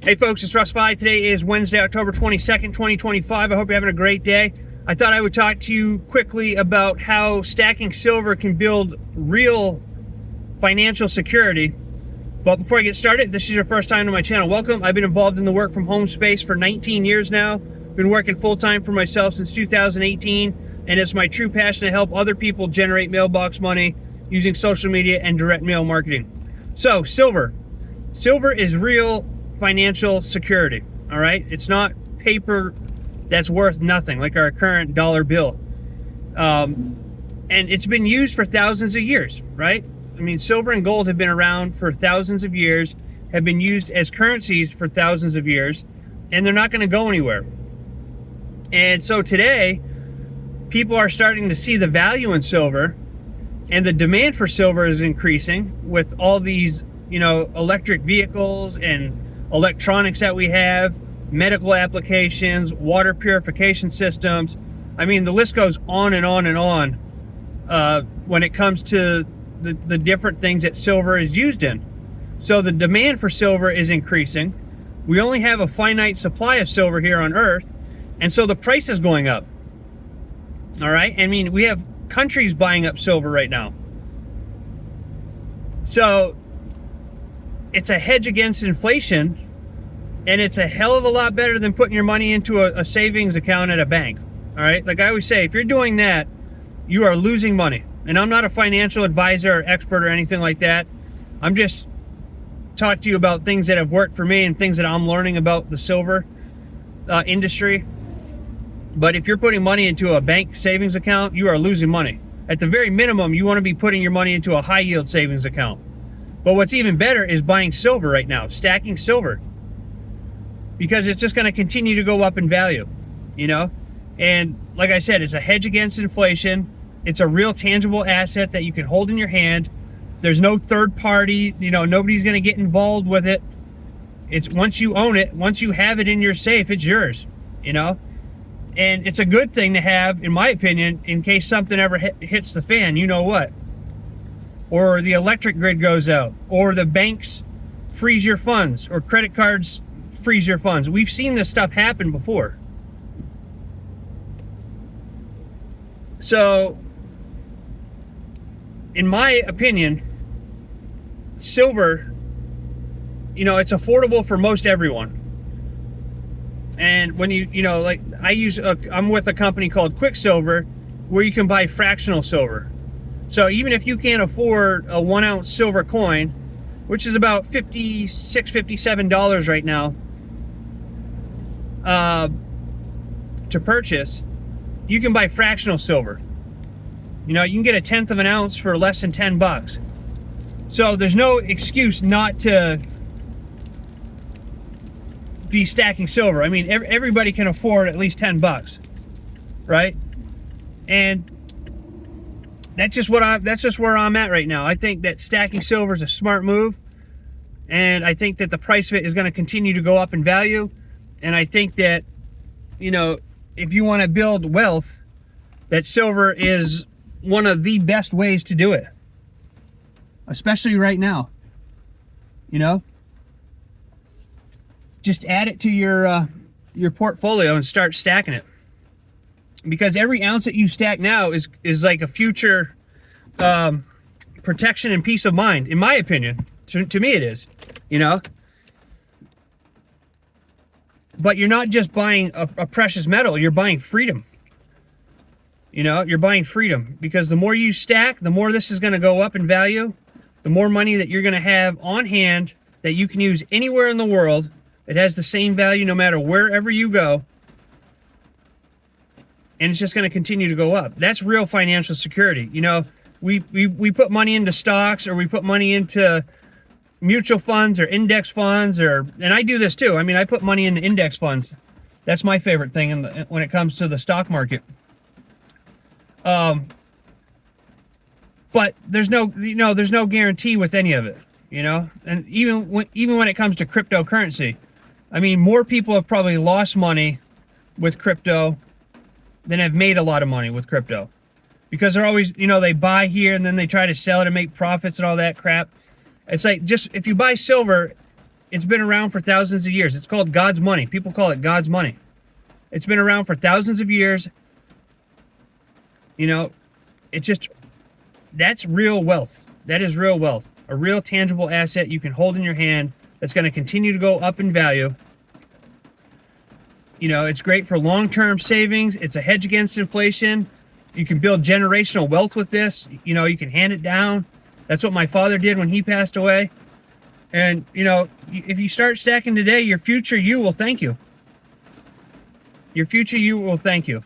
Hey folks, it's Russ. Today is Wednesday, October 22nd, 2025. I hope you're having a great day. I thought I would talk to you quickly about how stacking silver can build real financial security. But before I get started, if this is your first time to my channel, welcome. I've been involved in the work from home space for 19 years now. Been working full-time for myself since 2018, and it's my true passion to help other people generate mailbox money using social media and direct mail marketing. So, silver. Silver is real financial security, all right? It's not paper that's worth nothing like our current dollar bill. And it's been used for thousands of years, right? I mean, silver and gold have been around for thousands of years, have been used as currencies for thousands of years, and they're not going to go anywhere. And so today, people are starting to see the value in silver, and the demand for silver is increasing with all these, electric vehicles and electronics that we have, medical applications, water purification systems. I mean, the list goes on and on and on when it comes to the different things that silver is used in. So the demand for silver is increasing. We only have a finite supply of silver here on Earth, and so the price is going up. All right? I mean, we have countries buying up silver right now. So it's a hedge against inflation, and it's a hell of a lot better than putting your money into a savings account at a bank. All right? Like I always say, if you're doing that, you are losing money. And I'm not a financial advisor or expert or anything like that. I'm just talking to you about things that have worked for me and things that I'm learning about the silver industry. But if you're putting money into a bank savings account, you are losing money. At the very minimum, you want to be putting your money into a high yield savings account. But what's even better is buying silver right now, stacking silver, because it's just going to continue to go up in value, And like I said, it's a hedge against inflation. It's a real tangible asset that you can hold in your hand. There's no third party, nobody's going to get involved with it. It's once you own it, once you have it in your safe, it's yours, And it's a good thing to have, in my opinion, in case something ever hits the fan, or the electric grid goes out, or the banks freeze your funds, or credit cards freeze your funds. We've seen this stuff happen before. So, in my opinion, silver, it's affordable for most everyone. And when I'm with a company called Quicksilver, where you can buy fractional silver. So even if you can't afford a 1 ounce silver coin, which is about $56, $57 right now, to purchase, you can buy fractional silver. You can get 1/10 of an ounce for less than $10. So there's no excuse not to be stacking silver. I mean, everybody can afford at least $10, right? And that's just where I'm at right now. I think that stacking silver is a smart move, and I think that the price of it is going to continue to go up in value. And I think that, if you want to build wealth, that silver is one of the best ways to do it, especially right now. Just add it to your portfolio and start stacking it, because every ounce that you stack now is like a future protection and peace of mind, in my opinion. To me it is, but you're not just buying a precious metal, you're buying freedom. You're buying freedom, because the more you stack, the more this is going to go up in value, the more money that you're going to have on hand that you can use anywhere in the world. It has the same value no matter wherever you go. And it's just going to continue to go up. That's real financial security. We put money into stocks, or we put money into mutual funds or index funds, and I do this too. I mean, I put money into index funds. That's my favorite thing when it comes to the stock market. But there's no guarantee with any of it, and even when it comes to cryptocurrency, I mean, more people have probably lost money with crypto than have made a lot of money with crypto, because they're always, they buy here and then they try to sell it and make profits and all that crap. It's like, just if you buy silver it's been around for thousands of years. It's called God's money. People call it God's money. It's been around for thousands of years. You know, that's real wealth. That is real wealth. A real tangible asset you can hold in your hand that's going to continue to go up in value. You know, it's great for long-term savings. It's a hedge against inflation. You can build generational wealth with this. You know, you can hand it down. That's what my father did when he passed away. And, you know, if you start stacking today, your future you will thank you. Your future you will thank you.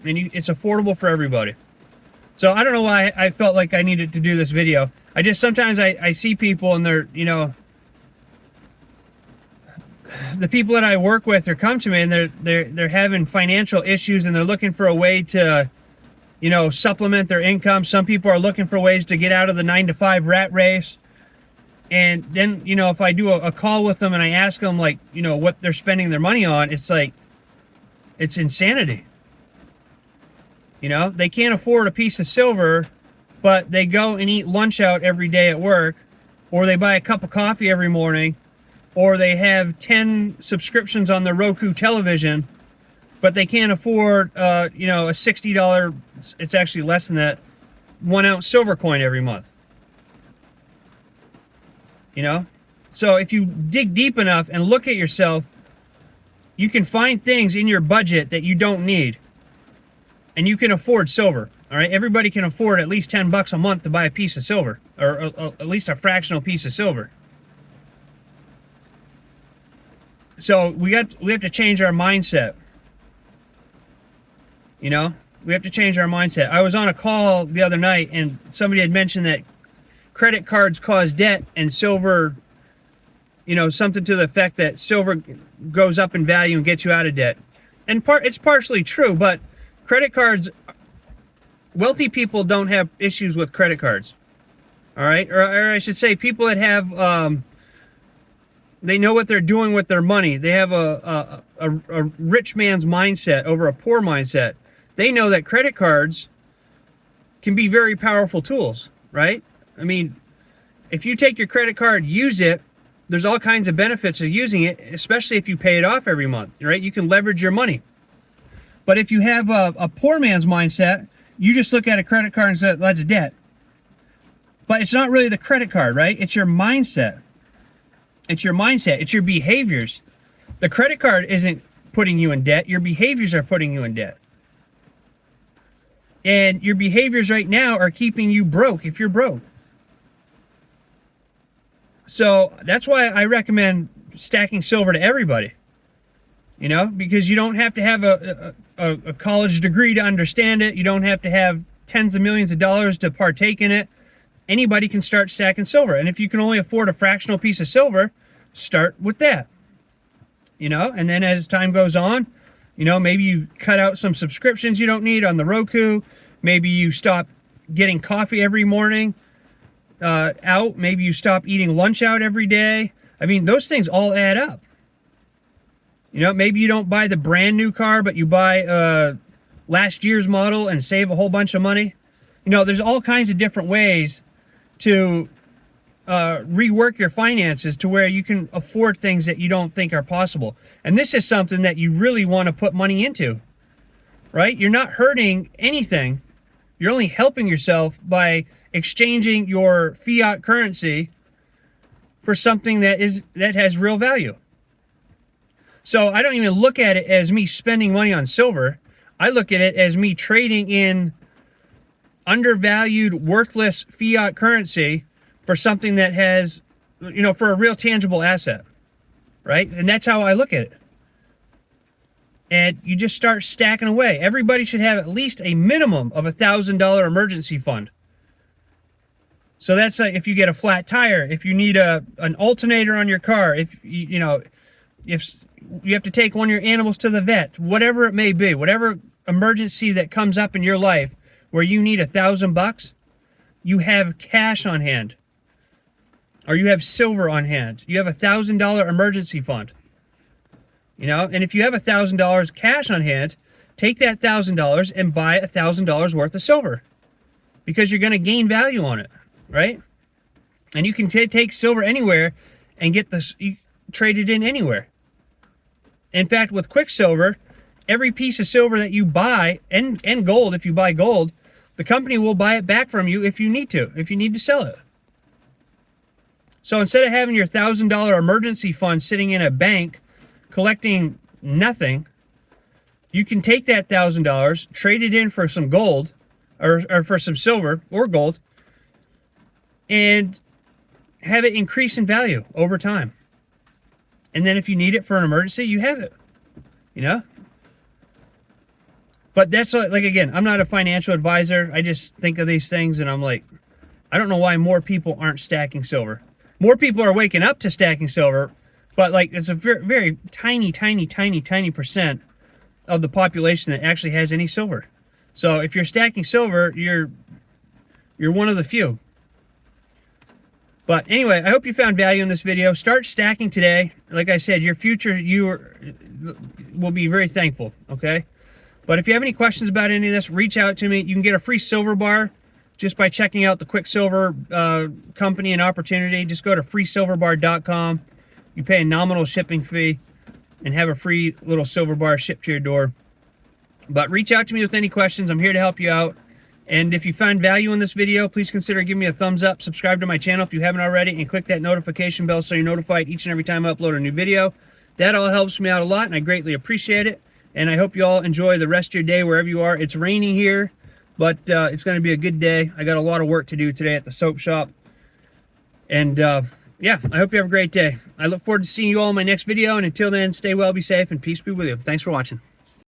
And it's affordable for everybody. So I don't know why I felt like I needed to do this video. Sometimes I see people and they're, you know, the people that I work with or come to me and they're having financial issues and they're looking for a way to, you know, supplement their income. Some people are looking for ways to get out of the 9-to-5 rat race. And then, you know, if I do a call with them and I ask them, like, you know, what they're spending their money on, it's like, it's insanity. You know, they can't afford a piece of silver, but they go and eat lunch out every day at work, or they buy a cup of coffee every morning, or they have 10 subscriptions on their Roku television, but they can't afford, you know, a $60, it's actually less than that, 1 ounce silver coin every month. You know? So if you dig deep enough and look at yourself, you can find things in your budget that you don't need. And you can afford silver. All right? Everybody can afford at least $10 a month to buy a piece of silver, or at least a fractional piece of silver. So we have to change our mindset. You know, we have to change our mindset. I was on a call the other night and somebody had mentioned that credit cards cause debt and silver, you know, something to the effect that silver goes up in value and gets you out of debt. And it's partially true, but credit cards, wealthy people don't have issues with credit cards. All right? Or I should say people that have, they know what they're doing with their money. They have a rich man's mindset over a poor mindset. They know that credit cards can be very powerful tools, right? I mean, if you take your credit card, use it, there's all kinds of benefits of using it, especially if you pay it off every month, right? You can leverage your money. But if you have a poor man's mindset, you just look at a credit card and say, that's debt. But it's not really the credit card, right? It's your mindset. It's your mindset. It's your behaviors. The credit card isn't putting you in debt. Your behaviors are putting you in debt. And your behaviors right now are keeping you broke if you're broke. So that's why I recommend stacking silver to everybody. You know, because you don't have to have a college degree to understand it. You don't have to have tens of millions of dollars to partake in it. Anybody can start stacking silver. And if you can only afford a fractional piece of silver, start with that. You know, and then as time goes on, you know, maybe you cut out some subscriptions you don't need on the Roku. Maybe you stop getting coffee every morning out. Maybe you stop eating lunch out every day. I mean, those things all add up. You know, maybe you don't buy the brand new car, but you buy last year's model and save a whole bunch of money. You know, there's all kinds of different ways to rework your finances to where you can afford things that you don't think are possible. And this is something that you really want to put money into, right? You're not hurting anything. You're only helping yourself by exchanging your fiat currency for something that has real value. So I don't even look at it as me spending money on silver. I look at it as me trading in undervalued, worthless fiat currency for something that has, you know, for a real tangible asset, right? And that's how I look at it. And you just start stacking away. Everybody should have at least a minimum of $1,000 emergency fund. So that's like if you get a flat tire, if you need an alternator on your car, if you know, if you have to take one of your animals to the vet, whatever it may be, whatever emergency that comes up in your life where you need $1,000, you have cash on hand, or you have silver on hand. You have $1,000 emergency fund. You know, and if you have $1,000 cash on hand, take that $1,000 and buy $1,000 worth of silver, because you're going to gain value on it, right? And you can take silver anywhere and get this traded in anywhere. In fact, with quicksilver, every piece of silver that you buy, and gold, if you buy gold, the company will buy it back from you if you need to sell it. So instead of having your $1,000 emergency fund sitting in a bank collecting nothing, you can take that $1,000, trade it in for some gold, or for some silver or gold, and have it increase in value over time. And then if you need it for an emergency, you have it, you know? But that's like, again, I'm not a financial advisor. I just think of these things and I'm like, I don't know why more people aren't stacking silver. More people are waking up to stacking silver, but like it's a very, very tiny percent of the population that actually has any silver. So if you're stacking silver, you're one of the few. But anyway, I hope you found value in this video. Start stacking today. Like I said, your future, you will be very thankful, okay? But if you have any questions about any of this, reach out to me. You can get a free silver bar just by checking out the Quicksilver company and opportunity. Just go to freesilverbar.com. You pay a nominal shipping fee and have a free little silver bar shipped to your door. But reach out to me with any questions. I'm here to help you out. And if you find value in this video, please consider giving me a thumbs up, subscribe to my channel if you haven't already, and click that notification bell so you're notified each and every time I upload a new video. That all helps me out a lot, and I greatly appreciate it. And I hope you all enjoy the rest of your day wherever you are. It's raining here, but it's going to be a good day. I got a lot of work to do today at the soap shop. And yeah, I hope you have a great day. I look forward to seeing you all in my next video. And until then, stay well, be safe, and peace be with you. Thanks for watching.